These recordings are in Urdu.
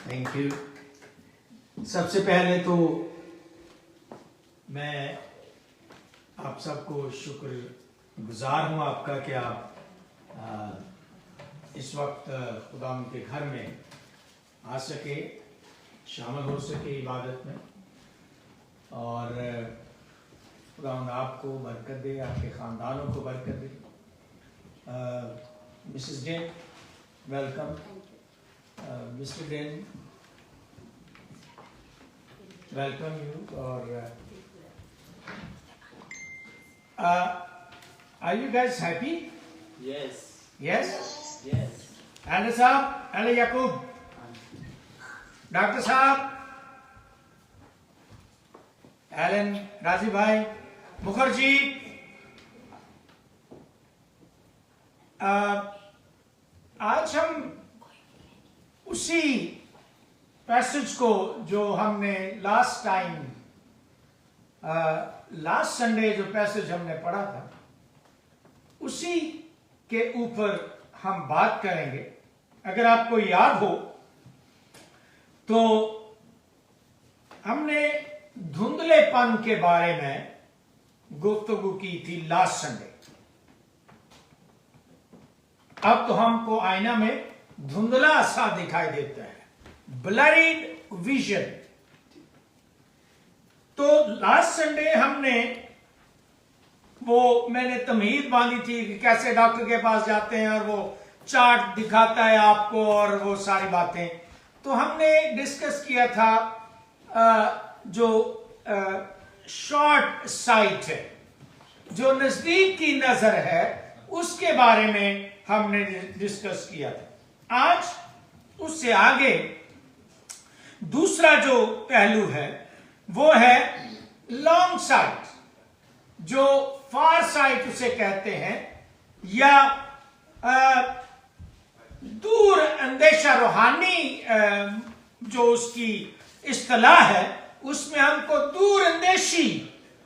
Thank you. سب سے پہلے تو میں آپ سب کو شکر گزار ہوں آپ کا کہ آپ اس وقت خدا ان کے گھر میں آ سکے، شامل ہو سکے عبادت میں، اور خدا آپ کو برکت دے، آپ کے خاندانوں کو برکت دے. Mrs Dean welcome. Mr Dean welcome you. اور are you guys happy? Yes. Yes? Yes. Elder صاحب، Elder یعقوب، ڈاکٹر صاحب، ایلن، راضی بھائی، مکھرجی. آج ہم اسی پیسج کو جو ہم نے لاسٹ سنڈے جو پیسج ہم نے پڑھا تھا، اسی کے اوپر ہم بات کریں گے. اگر آپ کو یاد ہو تو ہم نے دھندلے پن کے بارے میں گفتگو کی تھی لاسٹ سنڈے. اب تو ہم کو آئینہ میں دھندلا سا دکھائی دیتا ہے، بلریڈ ویژن. تو لاسٹ سنڈے ہم نے میں نے تمہید باندھی تھی کہ کیسے ڈاکٹر کے پاس جاتے ہیں اور وہ چارٹ دکھاتا ہے آپ کو اور وہ ساری باتیں. تو ہم نے ڈسکس کیا تھا جو شارٹ سائٹ ہے، جو نزدیک کی نظر ہے، اس کے بارے میں ہم نے ڈسکس کیا تھا. آج اس سے آگے دوسرا جو پہلو ہے وہ ہے لانگ سائٹ، جو فار سائٹ اسے کہتے ہیں، یا دور اندیشہ روحانی جو اس کی اصطلاح ہے، اس میں ہم کو دور اندیشی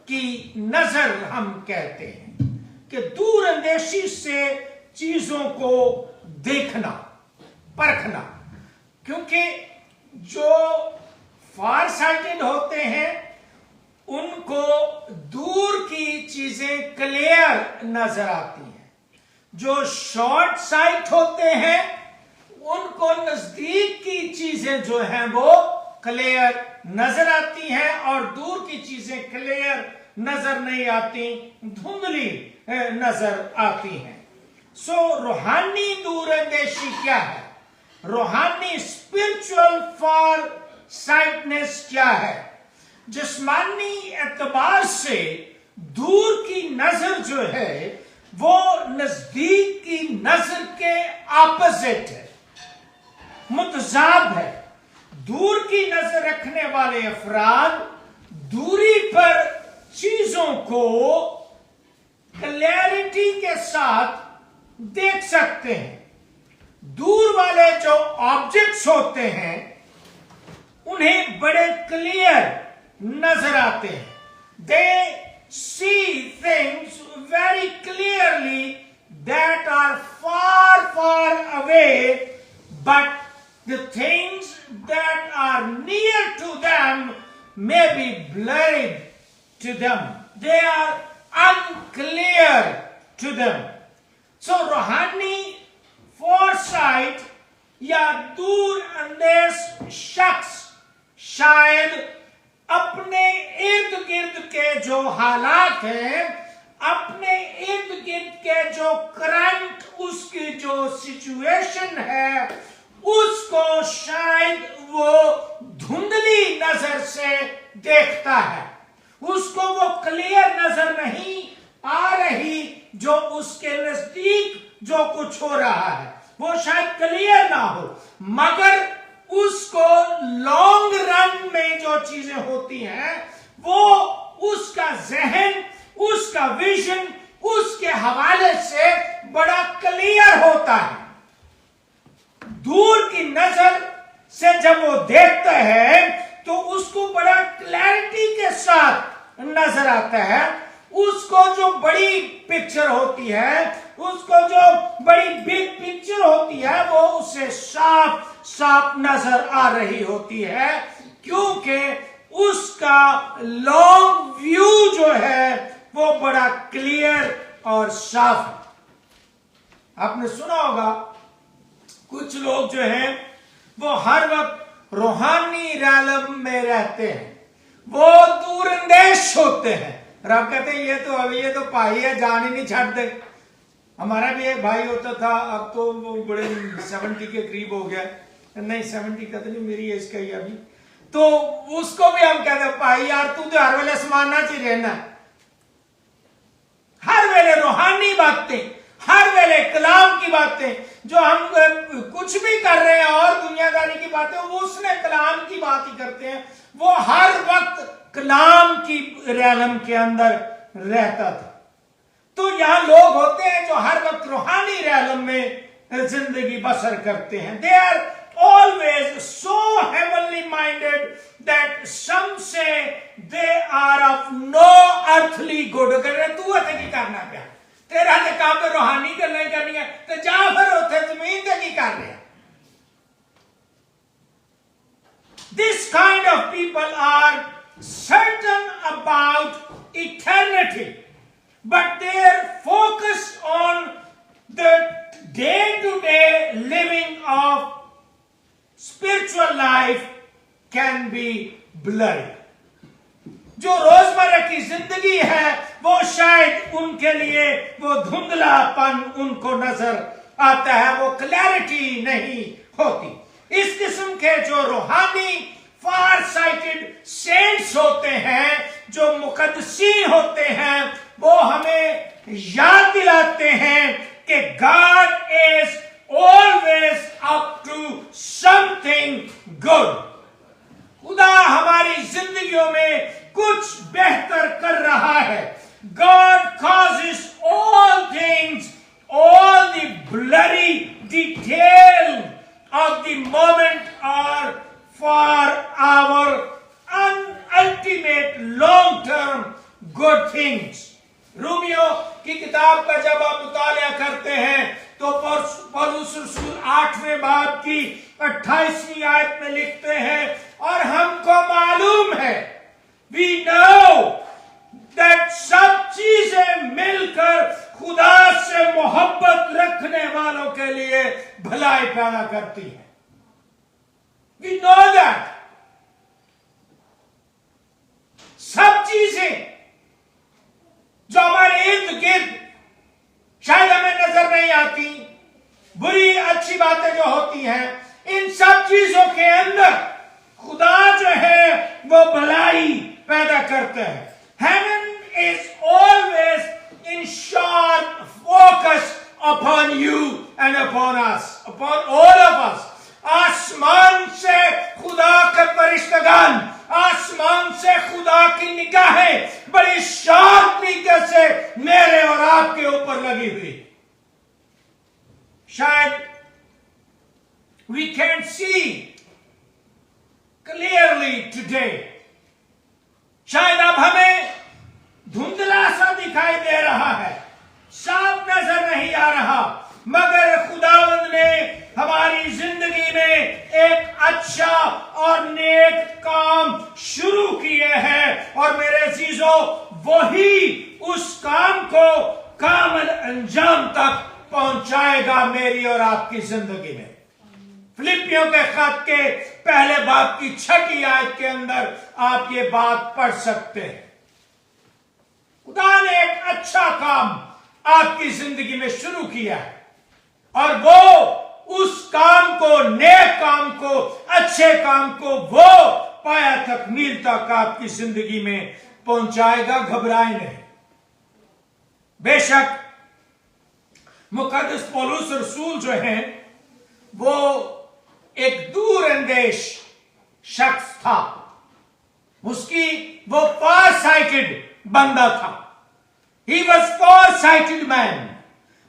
کی نظر ہم کہتے ہیں، کہ دور اندیشی سے چیزوں کو دیکھنا، پرکھنا. کیونکہ جو فار سائٹڈ ہوتے ہیں ان کو دور کی چیزیں کلیئر نظر آتی ہیں. جو شارٹ سائٹ ہوتے ہیں ان کو نزدیک کی چیزیں جو ہیں وہ کلیئر نظر آتی ہیں، اور دور کی چیزیں کلیئر نظر نہیں آتی، دھندلی نظر آتی ہیں. سو روحانی دور اندیشی کیا ہے؟ روحانی اسپرچل فار سائٹنس کیا ہے؟ جسمانی اعتبار سے دور کی نظر جو ہے وہ نزدیک کی نظر کے اپوزٹ ہے، متضاد ہے. دور کی نظر رکھنے والے افراد دوری پر چیزوں کو کلیئرٹی کے ساتھ دیکھ سکتے ہیں. دور والے جو آبجیکٹس ہوتے ہیں انہیں بڑے کلیئر نظر آتے ہیں. They see things very clearly that are far, far away, but the things that are near to them may be blurred to them. They are unclear to them. So روحانی فورسائٹ یا دور اندیش شخص شاید اپنے ارد گرد کے جو حالات ہیں، اپنے ارد گرد کے جو کرنٹ اس کی جو سچویشن ہے، اس کو شاید وہ دھندلی نظر سے دیکھتا ہے. اس کو وہ کلیئر نظر نہیں آ رہی جو اس کے نزدیک جو کچھ ہو رہا ہے، وہ شاید کلیئر نہ ہو، مگر اس کو لانگ رن میں جو چیزیں ہوتی ہیں وہ اس کا ذہن، اس کا ویژن اس کے حوالے سے بڑا کلیئر ہوتا ہے. دور کی نظر سے جب وہ دیکھتا ہے تو اس کو بڑا کلیئرٹی کے ساتھ نظر آتا ہے. اس کو جو بڑی پکچر ہوتی ہے، اس کو جو بڑی بگ پکچر ہوتی ہے، وہ اسے صاف صاف نظر آ رہی ہوتی ہے، کیونکہ اس کا لانگ ویو جو ہے وہ بڑا کلیئر اور صاف ہے۔ آپ نے سنا ہوگا کچھ لوگ جو ہیں وہ ہر وقت روحانی عالم میں رہتے ہیں، وہ دور اندیش ہوتے ہیں، اور آپ کہتے ہیں یہ تو بھائی ہے، جان ہی نہیں چھڑ دے۔ ہمارا بھی ایک بھائی ہوتا تھا، اب تو وہ بڑے 70 کے قریب ہو گیا، نہیں 70 کا تو نہیں، میری ایج کا ہی ابھی، تو اس کو بھی ہم کہتے ہیں بھائی یار تو ہر ویلے سمانا چاہیے رہنا، ہر ویلے روحانی باتیں، ہر ویلے کلام کی باتیں، جو ہم کچھ بھی کر رہے ہیں اور دنیا داری کی باتیں، وہ اس نے کلام کی بات ہی کرتے ہیں، وہ ہر وقت کلام کی ریالم کے اندر رہتا تھا۔ تو یہاں لوگ ہوتے ہیں جو ہر وقت روحانی ریالم میں زندگی بسر کرتے ہیں۔ They are always so heavenly minded that some say they are of no earthly good۔ اگر تو اتنے کی کرنا پیا، تیرا جو کام تو روحانی کرنا ہی کرنی ہے، تو جا پھر اتنے زمین تے کی کر رہے ہیں۔ This kind of people are certain about eternity, but their focus on the day-to-day living of spiritual life can be blurry۔ جو روزمرہ کی زندگی ہے وہ شاید ان کے لیے وہ دھندلا پن ان کو نظر آتا ہے، وہ کلیئرٹی نہیں ہوتی۔ اس قسم کے جو روحانی فار سائٹڈ سینٹس ہوتے ہیں، جو مقدسین ہوتے ہیں، وہ ہمیں یاد دلاتے ہیں کہ God is always up to something good۔ خدا ہماری زندگیوں میں کچھ بہتر کر رہا ہے۔ God causes all things, all the blurry detail of the moment are for our ultimate long-term good things۔ Romeo کی کتاب کا جب آپ مطالعہ کرتے ہیں تو پولس رسول 8ویں باب کی 28ویں آیت میں لکھتے ہیں، اور ہم کو معلوم ہے، we know that سب چیزیں مل کر خدا سے محبت رکھنے والوں کے لیے بھلائی پیدا کرتی ہیں۔ We know that سب چیزیں جو ہمارے ارد گرد شاید ہمیں نظر نہیں آتی، بری اچھی باتیں جو ہوتی ہیں، ان سب چیزوں کے اندر خدا جو ہے وہ بھلائی پیدا کرتا ہے۔ Heaven is always in sharp focus upon you and upon us, upon all of us۔ آسمان سے خدا کے فرشتگان، آسمان سے خدا کی نگاہیں بڑی شارپ طریقے سے میرے اور آپ کے اوپر لگی ہوئی۔ شاید we can't see clearly today، شاید اب ہمیں دھندلا سا دکھائی دے رہا ہے، صاف نظر نہیں آ رہا، مگر خداوند نے ہماری زندگی میں ایک اچھا اور نیک کام شروع کیے ہیں، اور میرے عزیزو وہی اس کام کو کامل انجام تک پہنچائے گا میری اور آپ کی زندگی میں۔ فلپیوں کے خط کے پہلے باب کی 6 آیت کے اندر آپ یہ بات پڑھ سکتے ہیں۔ خدا نے ایک اچھا کام آپ کی زندگی میں شروع کیا ہے، اور وہ اس کام کو، نیک کام کو، اچھے کام کو وہ پایا تکمیل تک آپ کی زندگی میں پہنچائے گا۔ گھبرائے نہیں۔ بے شک مقدس پولس رسول جو ہیں وہ ایک دور اندیش شخص تھا، اس کی وہ فار سائٹڈ بندہ تھا۔ He was far-sighted man۔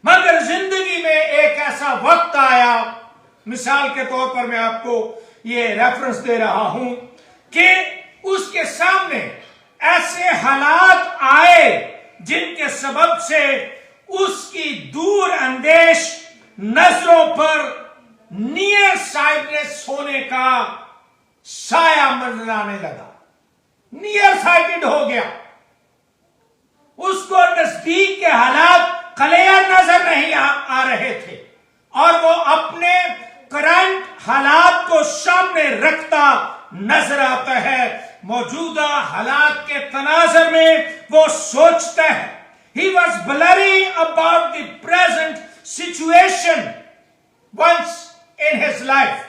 مگر زندگی میں ایک ایسا وقت آیا، مثال کے طور پر میں آپ کو یہ ریفرنس دے رہا ہوں، کہ اس کے سامنے ایسے حالات آئے جن کے سبب سے اس کی دور اندیش نظروں پر نیئر سائٹڈنس ہونے کا سایہ منڈرانے لگا. نیئر سائٹڈ ہو گیا. اس کو نزدیک کے حالات کلیئر نظر نہیں آ رہے تھے اور وہ اپنے کرنٹ حالات کو سامنے رکھتا نظر آتا ہے. موجودہ حالات کے تناظر میں وہ سوچتا ہے. He was blurry about the present situation once in his life.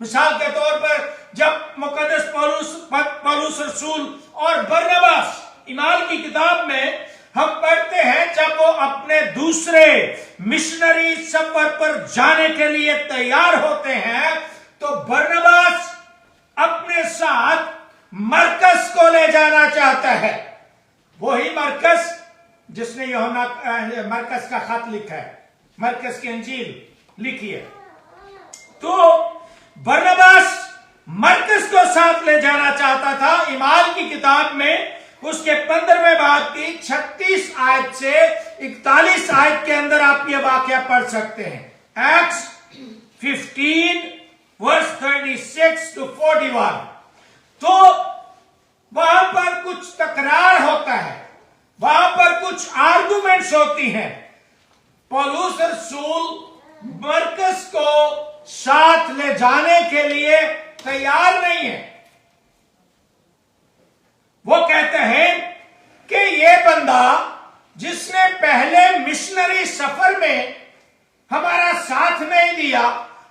مثال کے طور پر جب مقدس پولس رسول اور برنباس اعمال کی کتاب میں ہم پڑھتے ہیں جب وہ اپنے دوسرے مشنری سفر پر جانے کے لیے تیار ہوتے ہیں تو برنباس اپنے ساتھ مرکز کو لے جانا چاہتا ہے. وہی مرکز جس نے یوحنا مرکز کا خط لکھا ہے, مرکز کی انجیل لکھی ہے. تو برنباس مرکز کو ساتھ لے جانا چاہتا تھا. اعمال کی کتاب میں اس کے 15ویں باب کی 36 آیت سے 41 آیت کے اندر آپ یہ واقعہ پڑھ سکتے ہیں. Acts 15 verse 36 to 41. تو وہاں پر کچھ تکرار ہوتا ہے, وہاں پر کچھ آرگومنٹس ہوتی ہیں. پولس رسول مرکز کو ساتھ لے جانے کے لیے تیار نہیں ہے. وہ کہتے ہیں کہ یہ بندہ جس نے پہلے مشنری سفر میں ہمارا ساتھ نہیں دیا,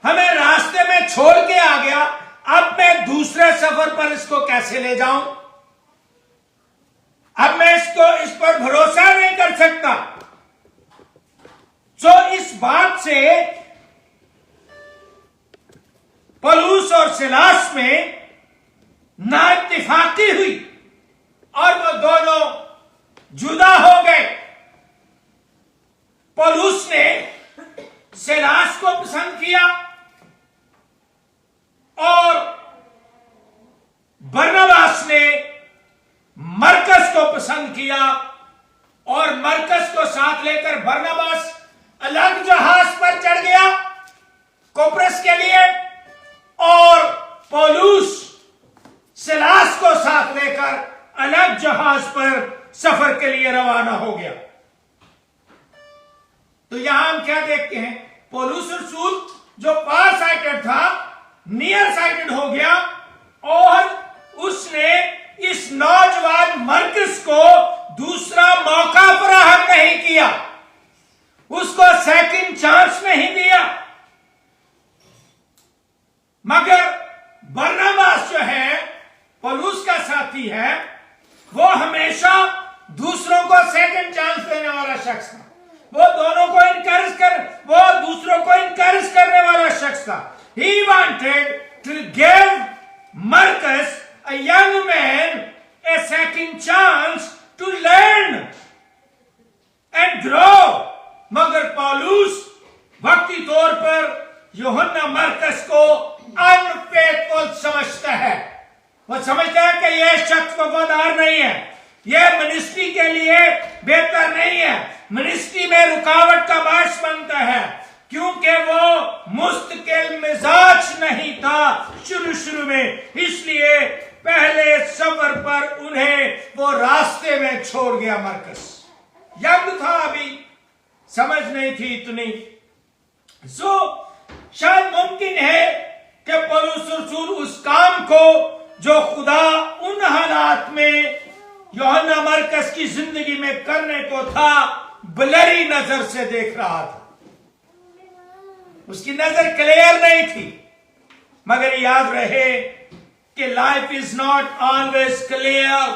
ہمیں راستے میں چھوڑ کے آ گیا, اب میں دوسرے سفر پر اس کو کیسے لے جاؤں؟ اب میں اس پر بھروسہ نہیں کر سکتا. سو اس بات سے پولس اور سیلاس میں نااتفاقی ہوئی اور وہ دونوں جدا ہو گئے. پولس نے سیلاس کو پسند کیا اور برنباس نے مرکز کو پسند کیا اور مرکز کو ساتھ لے کر برنباس الگ جہاز پر چڑھ گیا کوپرس کے لیے اور پولس سیلاس کو ساتھ لے کر الگ جہاز پر سفر کے لیے روانہ ہو گیا. تو یہاں ہم کیا دیکھتے ہیں؟ پولس رسول جو فار سائٹڈ تھا نیئر سائٹڈ ہو گیا اور اس نے اس نوجوان مرکز کو دوسرا موقع فراہم نہیں کیا, اس کو سیکنڈ چانس نہیں دیا. مگر برنباس جو ہے پولس کا ساتھی ہے, وہ ہمیشہ دوسروں کو سیکنڈ چانس دینے والا شخص تھا. وہ دونوں کو وہ دوسروں کو انکریج کرنے والا شخص تھا. He wanted to give Marcus, a young man, a second chance to learn and grow. مگر پولس وقتی طور پر یوحنا مرکز کو unfaithful سمجھتا ہے. وہ سمجھتا ہے کہ یہ شخص وفادار نہیں ہے, یہ منسٹری کے لیے بہتر نہیں ہے, منسٹری میں رکاوٹ کا باعث بنتا ہے, کیونکہ وہ مستقل مزاج نہیں تھا شروع میں. اس لیے پہلے سفر پر انہیں وہ راستے میں چھوڑ گیا. مرکز ینگ تھا, ابھی سمجھ نہیں تھی اتنی. شاید ممکن ہے کہ پولس رسول اس کام کو جو خدا ان حالات میں یوحنا مرکز کی زندگی میں کرنے کو تھا بلری نظر سے دیکھ رہا تھا. اس کی نظر کلیئر نہیں تھی. مگر یاد رہے کہ life is not always clear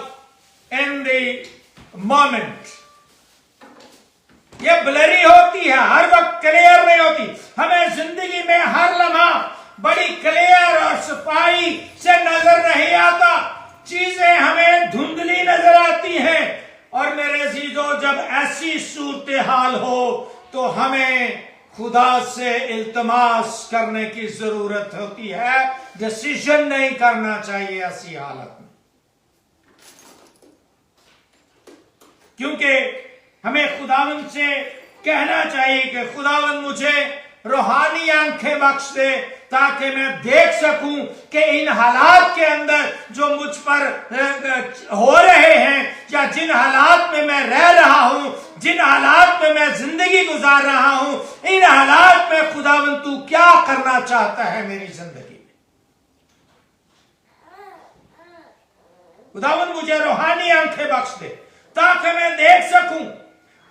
in the moment. یہ بلری ہوتی ہے, ہر وقت کلیئر نہیں ہوتی. ہمیں زندگی میں ہر لمحہ بڑی کلیئر اور صفائی سے نظر نہیں آتا. چیزیں ہمیں دھندلی نظر آتی ہیں. اور میرے عزیزو, جب ایسی صورتحال ہو تو ہمیں خدا سے التماس کرنے کی ضرورت ہوتی ہے. ڈیسیژن نہیں کرنا چاہیے ایسی حالت میں. کیونکہ ہمیں خداوند سے کہنا چاہیے کہ خداوند مجھے روحانی آنکھیں بخش دے تاکہ میں دیکھ سکوں کہ ان حالات کے اندر جو مجھ پر ہو رہے ہیں یا جن حالات میں میں رہ رہا ہوں، جن حالات میں میں زندگی گزار رہا ہوں، ان حالات میں خداوند تو کیا کرنا چاہتا ہے میری زندگی میں۔ خداوند مجھے روحانی آنکھیں بخش دے تاکہ میں دیکھ سکوں،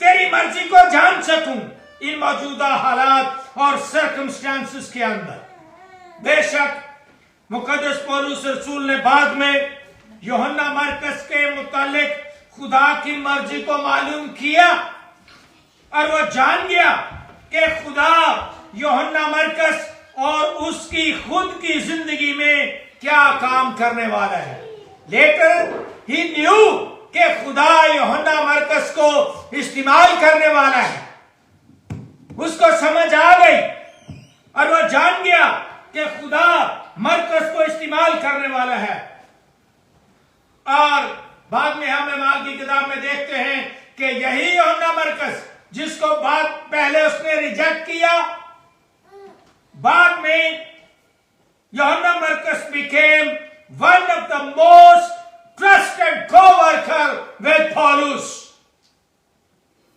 تیری مرضی کو جان سکوں ان موجودہ حالات اور سرکمسٹانسز کے اندر۔ بے شک مقدس پولس رسول نے بعد میں یوحنا مرکز کے متعلق خدا کی مرضی کو معلوم کیا اور وہ جان گیا کہ خدا یوحنا مرکز اور اس کی خود کی زندگی میں کیا کام کرنے والا ہے۔ لیٹر ہی نیو کہ خدا یوحنا مرکز کو استعمال کرنے والا ہے، اس کو سمجھ آ گئی اور وہ جان گیا کہ خدا مرکز کو استعمال کرنے والا ہے۔ اور بعد میں ہم اعمال کی کتاب میں دیکھتے ہیں کہ یہی یوحنا مرکز جس کو پہلے اس نے ریجیکٹ کیا، بعد میں یوحنا مرکز became one of the most trusted co-worker with Paulus۔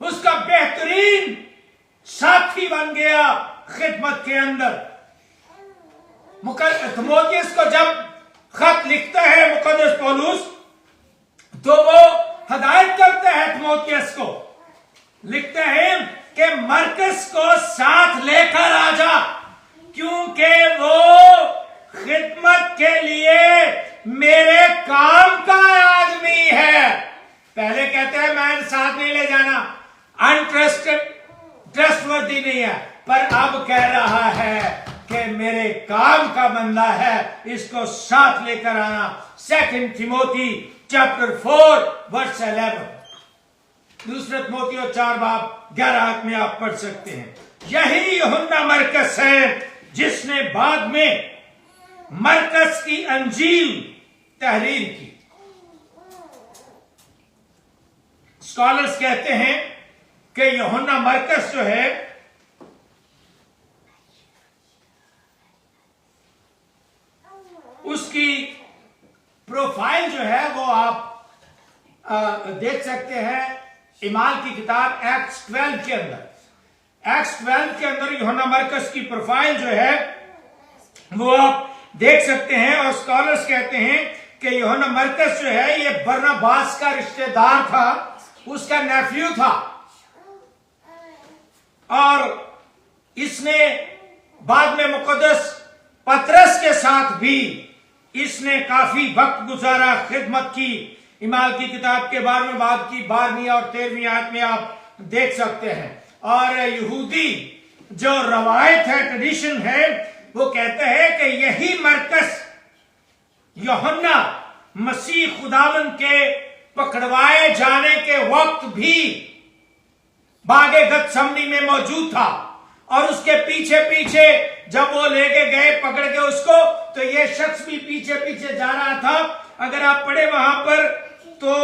اس کا بہترین ساتھی بن گیا خدمت کے اندر۔ تیموتھیوس کو جب خط لکھتا ہے مقدس پولس تو وہ ہدایت کرتا ہے تیموتھیوس کو، لکھتا ہے کہ مرکز کو ساتھ لے کر آ جا کیونکہ وہ خدمت کے لیے میرے کام کا آدمی ہے۔ پہلے کہتے ہیں میں ساتھ نہیں لے جانا، ٹرسٹ وردی نہیں ہے، پر اب کہہ رہا ہے کہ میرے کام کا بندہ ہے، اس کو ساتھ لے کر آنا۔ 2 تیموتھی چیپٹر 4 ورس 11، دوسرے تیموتھیو 4 باب 11 میں آپ پڑھ سکتے ہیں۔ یہی یوحنا مرکز ہے جس نے بعد میں مرکز کی انجیل تحریر کی۔ اسکالرز کہتے ہیں کہ یوحنا مرکز جو ہے اس کی پروفائل جو ہے وہ آپ دیکھ سکتے ہیں اعمال کی کتاب ایکٹس 12 کے اندر۔ ایکٹس 12 کے اندر یوحنا مرکز کی پروفائل جو ہے وہ آپ دیکھ سکتے ہیں، اور اسکالرز کہتے ہیں کہ یوحنا مرکز جو ہے یہ برناباس کا رشتہ دار تھا، اس کا نیفیو تھا، اور اس نے بعد میں مقدس پطرس کے ساتھ بھی اس نے کافی وقت گزارا، خدمت کی۔ اعمال کی کتاب کے بارے میں بات کی 12ویں اور 13ویں آیت میں آپ دیکھ سکتے ہیں۔ اور یہودی جو روایت ہے، ٹریڈیشن ہے، وہ کہتا ہے کہ یہی مرکز یوحنا مسیح خداوند کے پکڑوائے جانے کے وقت بھی باغ گتسمنی میں موجود تھا، اور اس کے پیچھے پیچھے جب وہ لے کے گئے پکڑ کے اس کو، تو یہ شخص بھی پیچھے پیچھے جا رہا تھا۔ اگر آپ پڑھے وہاں پر تو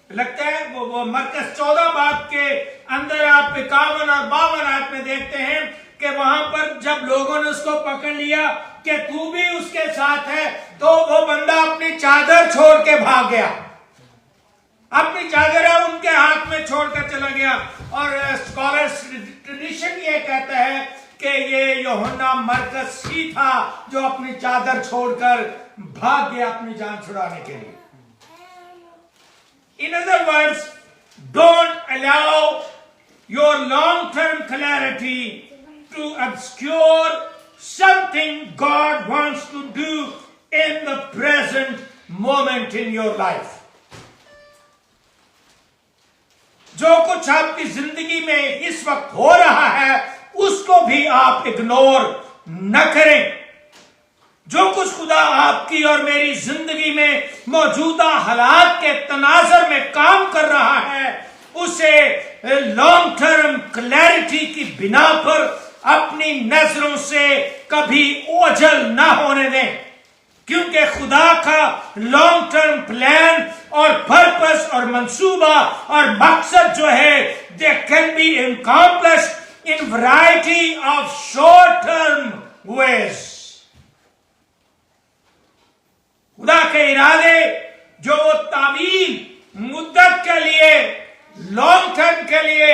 لگتا ہے وہ مرکز 14 باب کے اندر آپ 51 اور 52 آیت میں دیکھتے ہیں کہ وہاں پر جب لوگوں نے اس کو پکڑ لیا کہ تو بھی اس کے ساتھ ہے، تو وہ بندہ اپنی چادر چھوڑ کے بھاگ گیا، اپنی چادر ان کے ہاتھ میں چھوڑ کر چلا گیا۔ اور اسکالرز ٹریڈیشن یہ کہتا ہے کہ یہ یوحنا مرکز ہی تھا جو اپنی چادر چھوڑ کر بھاگ گیا اپنی جان چھڑانے کے لیے۔ In other words, don't allow your long-term clarity to obscure something God wants to do in the present moment in your life. جو کچھ آپ کی زندگی میں اس وقت ہو رہا ہے اس کو بھی آپ اگنور نہ کریں۔ جو کچھ خدا آپ کی اور میری زندگی میں موجودہ حالات کے تناظر میں کام کر رہا ہے، اسے لانگ ٹرم کلیئرٹی کی بنا پر اپنی نظروں سے کبھی اوجھل نہ ہونے دیں، کیونکہ خدا کا لانگ ٹرم پلان اور پرپس اور منصوبہ اور مقصد جو ہے they can be accomplished in variety of short term ways. خدا کے ارادے جو وہ طویل مدت کے لیے لانگ ٹرم کے لیے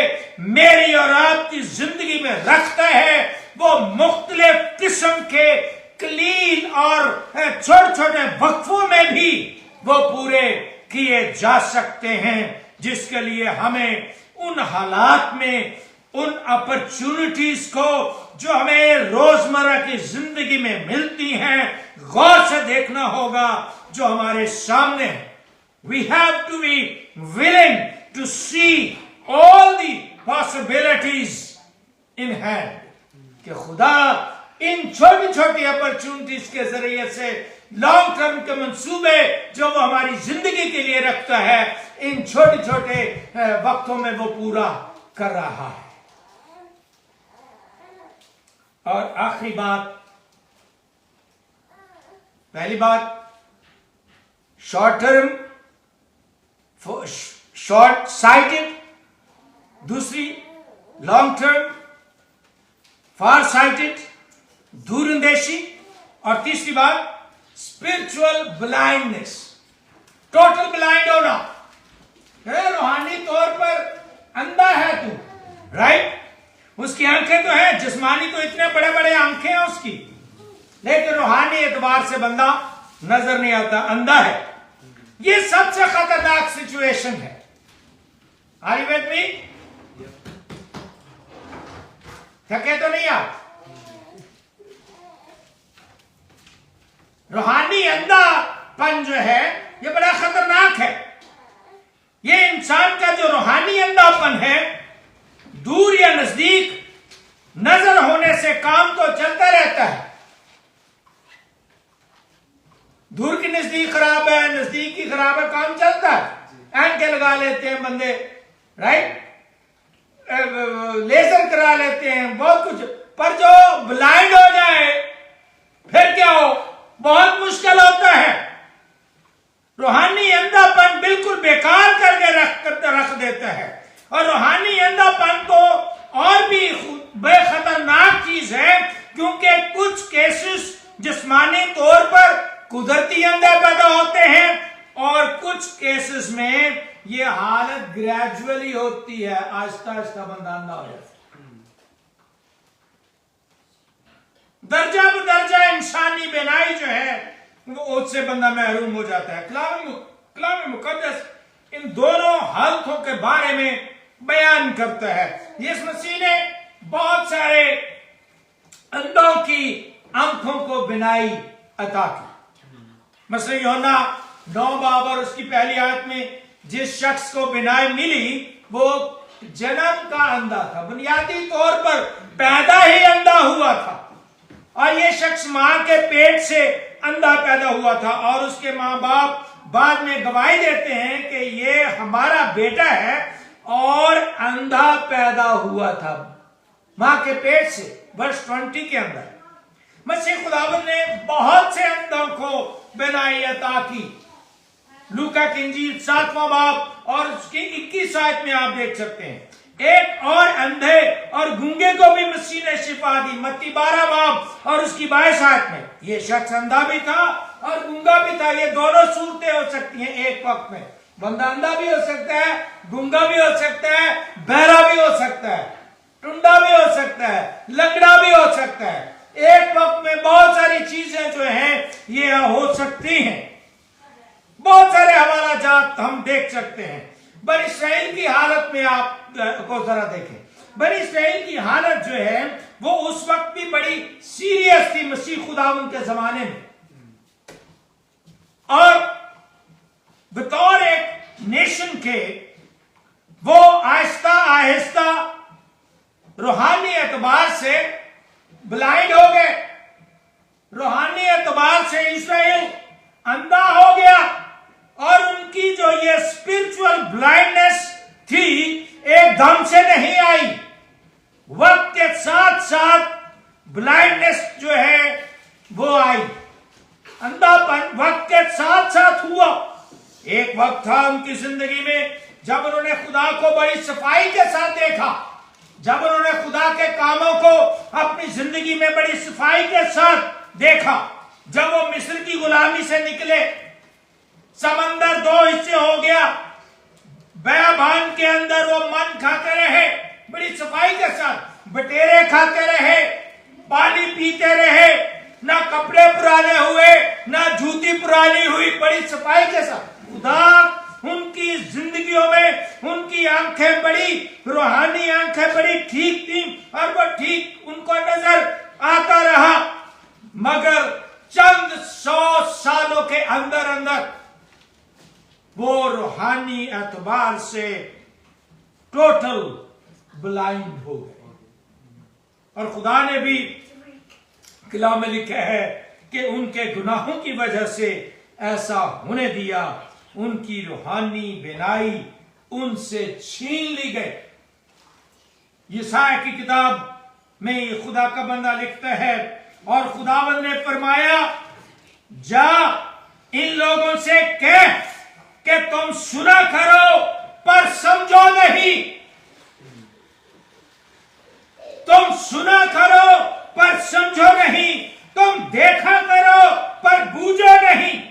میری اور آپ کی زندگی میں رکھتا ہے وہ مختلف قسم کے قلیل اور چھوٹے چھوٹے وقفوں میں بھی وہ پورے کیے جا سکتے ہیں جس کے لیے ہمیں ان حالات میں ان اپرچونٹیز کو جو ہمیں روزمرہ کی زندگی میں ملتی ہیں غور سے دیکھنا ہوگا جو ہمارے سامنے ہیں. We have to be willing to see all the possibilities in hand. کہ خدا ان چھوٹی چھوٹی اپرچونٹیز کے ذریعے سے لانگ ٹرم کے منصوبے جو وہ ہماری زندگی کے لیے رکھتا ہے ان چھوٹے چھوٹے وقتوں میں وہ پورا کر رہا ہے. اور آخری بات، پہلی بات شارٹ ٹرم شارٹ سائٹڈ، دوسری لانگ ٹرم فار سائٹڈ دور اندیشی، اور تیسری بات اسپرچل بلائنڈنس، ٹوٹل بلائنڈ ہونا. روحانی طور پر اندھا ہے تو، رائٹ؟ اس کی آنکھیں تو ہیں، جسمانی تو اتنے بڑے بڑے آنکھیں ہیں اس کی، لیکن روحانی اعتبار سے بندہ نظر نہیں آتا، اندھا ہے. یہ سب سے خطرناک سچویشن ہے. Are you with me؟ تھکے تو نہیں آپ؟ روحانی اندھا پن جو ہے یہ بڑا خطرناک ہے. یہ انسان کا جو روحانی اندھا پن ہے دور یا نزدیک نظر ہونے سے کام تو چلتا رہتا ہے. دور کی نزدیک خراب ہے، نزدیک کی خراب ہے، کام چلتا ہے. اینکیں لگا لیتے ہیں بندے، رائٹ، لیزر کرا لیتے ہیں، بہت کچھ، پر جو بلائنڈ ہو جائے پھر کیا ہو، بہت مشکل ہوتا ہے. روحانی اندھا پن بالکل بیکار کر کے رکھ دیتا ہے. اور روحانی اندھا پن تو اور بھی بے خطرناک چیز ہے، کیونکہ کچھ کیسز جسمانی طور پر قدرتی اندھے پیدا ہوتے ہیں اور کچھ کیسز میں یہ حالت گریجولی ہوتی ہے، آہستہ آہستہ بندہ اندھا ہو جاتا ہے. درجہ بدرجہ انسانی بینائی جو ہے وہ اس سے بندہ محروم ہو جاتا ہے. کلام مقدس ان دونوں حالتوں کے بارے میں بیان کرتا ہے. یسوع مسیح نے بہت سارے اندھوں کی آنکھوں کو بینائی عطا کی. مثلا یوحنا 9 باب اور اس کی پہلی آیت میں جس شخص کو بینائی ملی وہ جنم کا اندھا تھا، بنیادی طور پر پیدا ہی اندھا ہوا تھا. اور یہ شخص ماں کے پیٹ سے اندھا پیدا ہوا تھا، اور اس کے ماں باپ بعد میں گواہی دیتے ہیں کہ یہ ہمارا بیٹا ہے اور اندھا پیدا ہوا تھا ماں کے پیٹ سے. ورس 20 کے اندر مسیح خداوند نے بہت سے اندھوں کو بینائی عطا کی. لوکا کی انجیل 7واں باب اور اس کی 21 آیت میں آپ دیکھ سکتے ہیں. ایک اور اندھے اور گونگے کو بھی مسیح نے شفا دی. متی 12 باب اور اس کی 22 آیت میں. یہ شخص اندھا بھی تھا اور گونگا بھی تھا. یہ دونوں صورتیں ہو سکتی ہیں ایک وقت میں. بندہ اندھا بھی ہو سکتا ہے، گونگا بھی ہو سکتا ہے، بہرا بھی ہو سکتا ہے، ٹنڈا بھی ہو سکتا ہے، لنگڑا بھی ہو سکتا ہے. ایک وقت میں بہت ساری چیزیں جو ہیں یہ ہو سکتی ہیں. بہت سارے حوالہ جات ہم دیکھ سکتے ہیں. بنی اسرائیل کی حالت میں آپ کو ذرا دیکھیں. بنی اسرائیل کی حالت جو ہے وہ اس وقت بھی بڑی سیریس تھی مسیح خداوند کے زمانے میں. اور بطور ایک نیشن کے وہ آہستہ آہستہ روحانی اعتبار سے بلائنڈ ہو گئے. روحانی اعتبار سے اسرائیل اندھا ہو گیا، اور ان کی جو یہ اسپرچل بلائنڈنس تھی ایک دم سے نہیں آئی. وقت کے ساتھ ساتھ بلائنڈنس جو ہے وہ آئی. اندھا پن وقت کے ساتھ ساتھ ہوا. ایک وقت تھا ان کی زندگی میں جب انہوں نے خدا کو بڑی صفائی کے ساتھ دیکھا، جب انہوں نے خدا کے کاموں کو اپنی زندگی میں بڑی صفائی کے ساتھ دیکھا، جب وہ مصر کی غلامی سے نکلے، سمندر 2 حصے ہو گیا، بیابان کے اندر وہ من کھاتے رہے بڑی صفائی کے ساتھ، بٹیرے کھاتے رہے، پانی پیتے رہے، نہ کپڑے پرانے ہوئے نہ جوتی پرانی ہوئی، بڑی صفائی کے ساتھ خدا ان کی زندگیوں میں ان کی آنکھیں بڑی روحانی آنکھیں بڑی ٹھیک تھیں اور وہ ٹھیک ان کو نظر آتا رہا، مگر چند 100 سالوں کے اندر وہ روحانی اعتبار سے ٹوٹل بلائنڈ ہو گئے۔ اور خدا نے بھی کلام میں لکھا ہے کہ ان کے گناہوں کی وجہ سے ایسا ہونے دیا، ان کی روحانی بینائی ان سے چھین لی گئی۔ یسایا کی کتاب میں خدا کا بندہ لکھتا ہے، اور خداوند نے فرمایا جا ان لوگوں سے کہہ کہ تم سنا کرو پر سمجھو نہیں، تم سنا کرو پر سمجھو نہیں، تم دیکھا کرو پر بوجھو نہیں،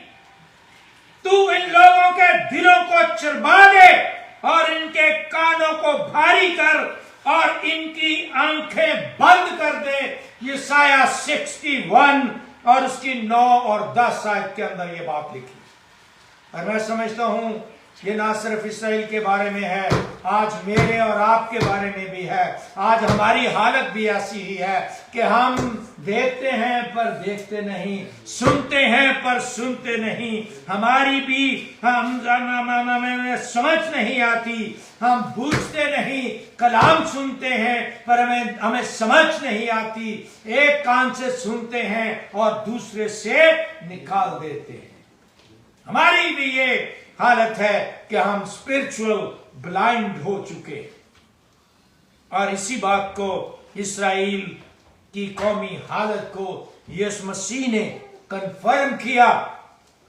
تو ان لوگوں کے دلوں کو چربا دے اور ان کے کانوں کو بھاری کر اور ان کی آنکھیں بند کر دے۔ یسایہ 61 اور اس کی 9 اور 10 آیت کے اندر یہ بات لکھی۔ اور میں سمجھتا ہوں یہ نہ صرف اسرائیل کے بارے میں ہے، آج میرے اور آپ کے بارے میں بھی ہے۔ آج ہماری حالت بھی ایسی ہی ہے کہ ہم دیکھتے ہیں پر دیکھتے نہیں، سنتے ہیں پر سنتے نہیں، ہماری بھی ہمیں سمجھ نہیں آتی، ہم بوجھتے نہیں، کلام سنتے ہیں پر ہمیں سمجھ نہیں آتی، ایک کان سے سنتے ہیں اور دوسرے سے نکال دیتے ہیں۔ ہماری بھی یہ حالت ہے کہ ہم اسپرچول بلائنڈ ہو چکے، اور اسی بات کو اسرائیل کی قومی حالت کو یسوع مسیح نے کنفرم کیا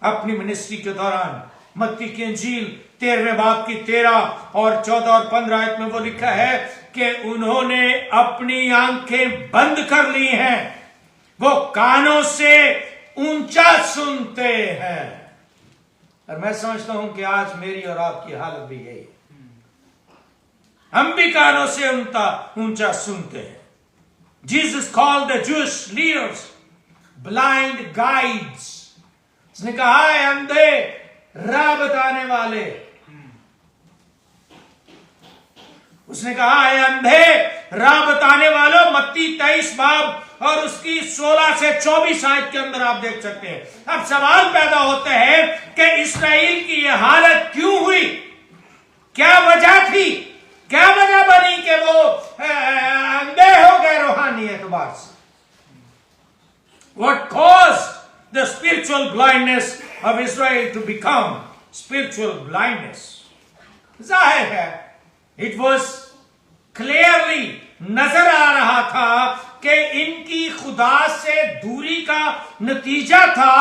اپنی منسٹری کے دوران۔ متی کی انجیل 13ویں باب کی 13 اور 14 اور 15 آیت میں وہ لکھا ہے کہ انہوں نے اپنی آنکھیں بند کر لی ہیں، وہ کانوں سے اونچا سنتے ہیں۔ اور میں سمجھتا ہوں کہ آج میری اور آپ کی حالت بھی یہی ہے، ہم بھی کانوں سے اونچا سنتے ہیں۔ Jesus called the Jewish leaders blind guides۔ اس نے کہا ہے اندھے راہ بتانے والے، اس نے کہا ہے اندھے راہ بتانے والوں، متی 23 باب اور اس کی 16 سے 24 آیت کے اندر آپ دیکھ سکتے ہیں۔ اب سوال پیدا ہوتا ہے کہ اسرائیل کی یہ حالت کیوں ہوئی، کیا وجہ تھی، کیا وجہ بنی کہ وہ اندھے ہو گئے روحانی اعتبار سے؟ What caused the spiritual blindness of Israel to become spiritual blindness? ظاہر ہے it was clearly نظر آ رہا تھا کہ ان کی خدا سے دوری کا نتیجہ تھا۔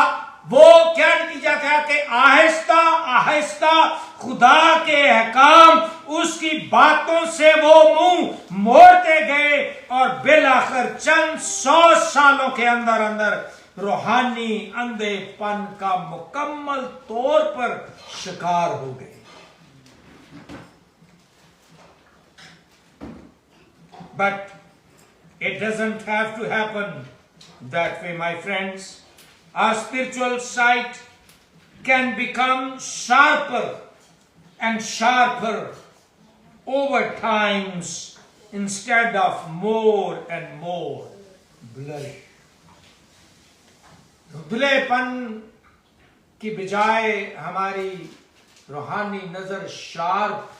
وہ کیا نتیجہ تھا کہ آہستہ آہستہ خدا کے احکام، اس کی باتوں سے وہ منہ موڑتے گئے، اور بالآخر چند 100 سالوں کے اندر روحانی اندھے پن کا مکمل طور پر شکار ہو گئے۔ But it doesn't have to happen that way, my friends. Our spiritual sight can become sharper and sharper over times instead of more and more blurry. دھندلے پن کی بجائے ہماری روحانی نظر شارپ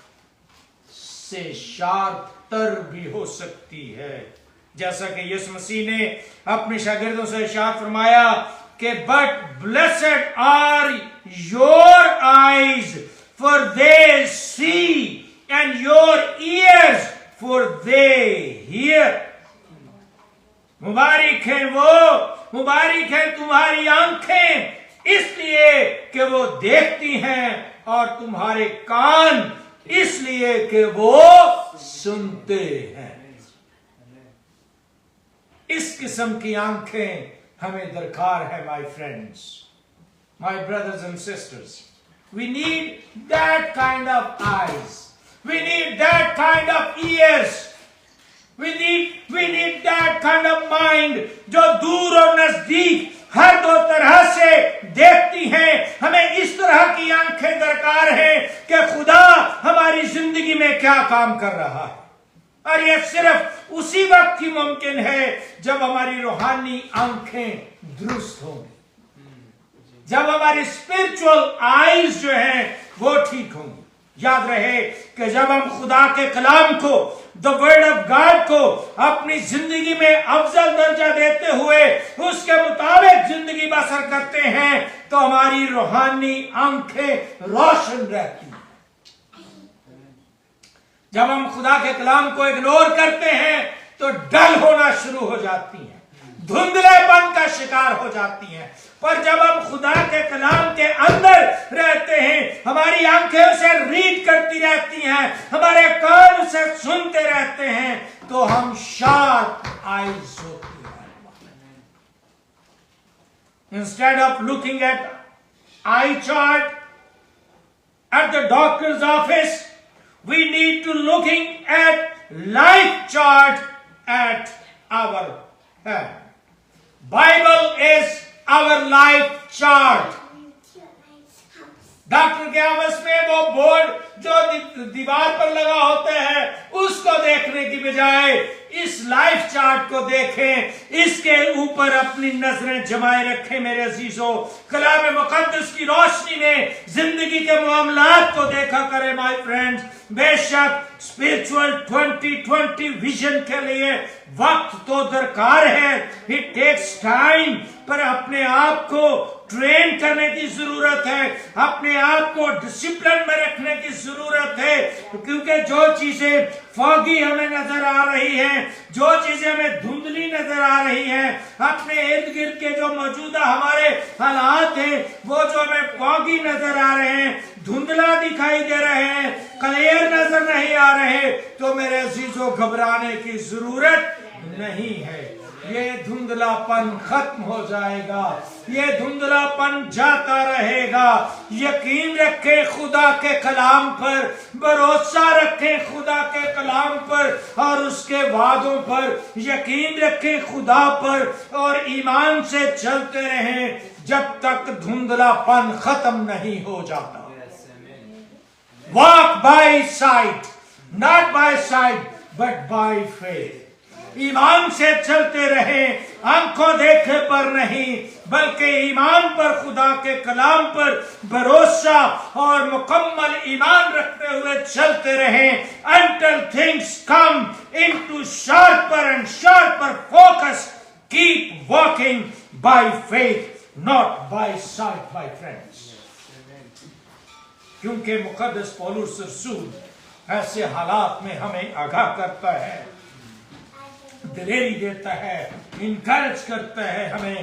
سے شارپ تر بھی ہو سکتی ہے، جیسا کہ یسوع مسیح نے اپنے شاگردوں سے ارشاد فرمایا کہ but blessed are your eyes for they see and your ears for they hear۔ مبارک ہیں وہ، مبارک ہیں تمہاری آنکھیں اس لیے کہ وہ دیکھتی ہیں، اور تمہارے کان اس لیے کہ وہ سنتے ہیں۔ اس قسم کی آنکھیں ہمیں درکار ہے my friends, my brothers and sisters. We need that kind of eyes. We need that kind of ears. We need that kind of mind جو دور اور نزدیک ہر دو طرح سے دیکھتی ہیں۔ ہمیں اس طرح کی آنکھیں درکار ہیں کہ خدا ہماری زندگی میں کیا کام کر رہا ہے، اور یہ صرف اسی وقت ہی ممکن ہے جب ہماری روحانی آنکھیں درست ہوں گی، جب ہماری اسپرچول آئیز جو ہیں وہ ٹھیک ہوں گی۔ یاد رہے کہ جب ہم خدا کے کلام کو، the word of God کو اپنی زندگی میں افضل درجہ دیتے ہوئے اس کے مطابق زندگی بسر کرتے ہیں تو ہماری روحانی آنکھیں روشن رہتی ہیں۔ جب ہم خدا کے کلام کو اگنور کرتے ہیں تو ڈل ہونا شروع ہو جاتی ہیں، دھندلے پن کا شکار ہو جاتی ہیں۔ پر جب ہم خدا کے کلام کے اندر رہتے ہیں، ہماری آنکھیں اسے ریڈ کرتی رہتی ہیں، ہمارے کان اسے سنتے رہتے ہیں، تو ہم شارپ آئیز ہوتی ہیں۔ Instead of looking at eye chart at the doctor's office, we need to looking at life chart at our hand. Bible is our life chart. Doctor کے آفس میں وہ بورڈ جو دیوار پر لگا ہوتا ہے اس کو دیکھنے کی بجائے اس لائف چارٹ کو دیکھیں، اس کے اوپر اپنی نظریں جمائے رکھیں میرے عزیزو۔ کلام مقدس کی روشنی میں زندگی کے معاملات کو دیکھا کریں مائی فرینڈز۔ بے شک اسپرچول 2020 ویژن کے لیے وقت تو درکار ہے، اٹ ٹیکس ٹائم، پر اپنے آپ کو ٹرین کرنے کی ضرورت ہے، اپنے آپ کو ڈسپلن میں رکھنے کی ضرورت ہے، کیونکہ جو چیزیں فوگی ہمیں نظر آ رہی ہیں، جو چیزیں ہمیں دھندلی نظر آ رہی ہیں، اپنے ارد گرد کے جو موجودہ ہمارے حالات ہیں وہ جو ہمیں فوگی نظر آ رہے ہیں، دھندلا دکھائی دے رہے ہیں، کلیئر نظر نہیں آ رہے، تو میرے عزیزو گھبرانے کی ضرورت نہیں ہے۔ یہ دھندلا پن ختم ہو جائے گا، یہ دھندلا پن جاتا رہے گا۔ یقین رکھیں خدا کے کلام پر، بھروسہ رکھیں خدا کے کلام پر اور اس کے وعدوں پر، یقین رکھیں خدا پر اور ایمان سے چلتے رہیں جب تک دھندلا پن ختم نہیں ہو جاتا۔ Walk by sight, not by sight, but by faith. ایمان سے چلتے رہیں، آنکھوں دیکھے پر نہیں بلکہ ایمان پر، خدا کے کلام پر بھروسہ اور مکمل ایمان رکھتے ہوئے چلتے رہیں until things come into sharper and sharper focus. Keep walking by faith, not by sight, my friends. کیونکہ مقدس پولس رسول ایسے حالات میں ہمیں آگاہ کرتا ہے، دلیری دیتا ہے، انکریج کرتا ہے، ہمیں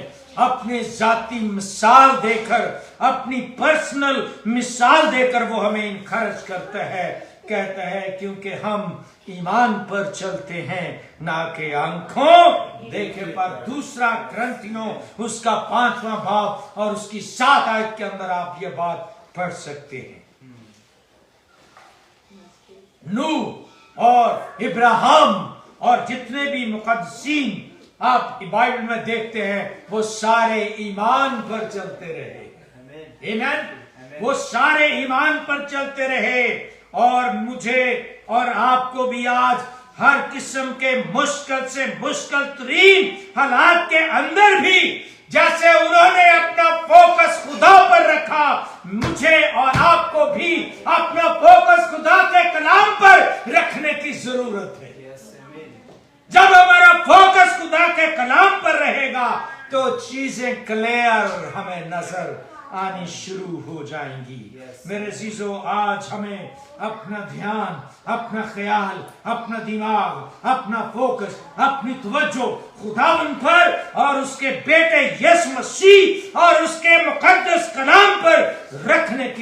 اپنے ذاتی مثال دے کر، اپنی پرسنل مثال دے کر وہ ہمیں انکریج کرتا ہے، کہتا ہے کیونکہ ہم ایمان پر چلتے ہیں نہ کہ آنکھوں دیکھے پر۔ دوسرا کرنتھیوں اس کا 5واں باب اور اس کی 7 آیت کے اندر آپ یہ بات پڑھ سکتے ہیں۔ نوح اور ابراہیم اور جتنے بھی مقدسین آپ بائبل میں دیکھتے ہیں وہ سارے ایمان پر چلتے رہے۔ آمین، وہ سارے ایمان پر چلتے رہے، اور مجھے اور آپ کو بھی آج ہر قسم کے مشکل سے مشکل ترین حالات کے اندر بھی جیسے انہوں نے اپنا فوکس خدا پر رکھا، مجھے اور آپ کو بھی اپنا فوکس خدا کے کلام پر رکھنے کی ضرورت ہے۔ جب ہمارا فوکس خدا کے کلام پر رہے گا تو چیزیں کلیئر ہمیں نظر آنی شروع ہو جائیں گی۔ میرے عزیزو، آج ہمیں اپنا دھیان، اپنا خیال، اپنا دماغ، اپنا فوکس، اپنی توجہ خداوند پر اور اس کے بیٹے یسوع مسیح اور اس کے مقدس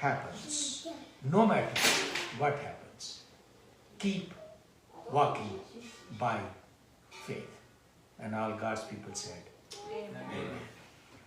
happens, no matter what happens, keep walking by faith. And all God's people said, Amen.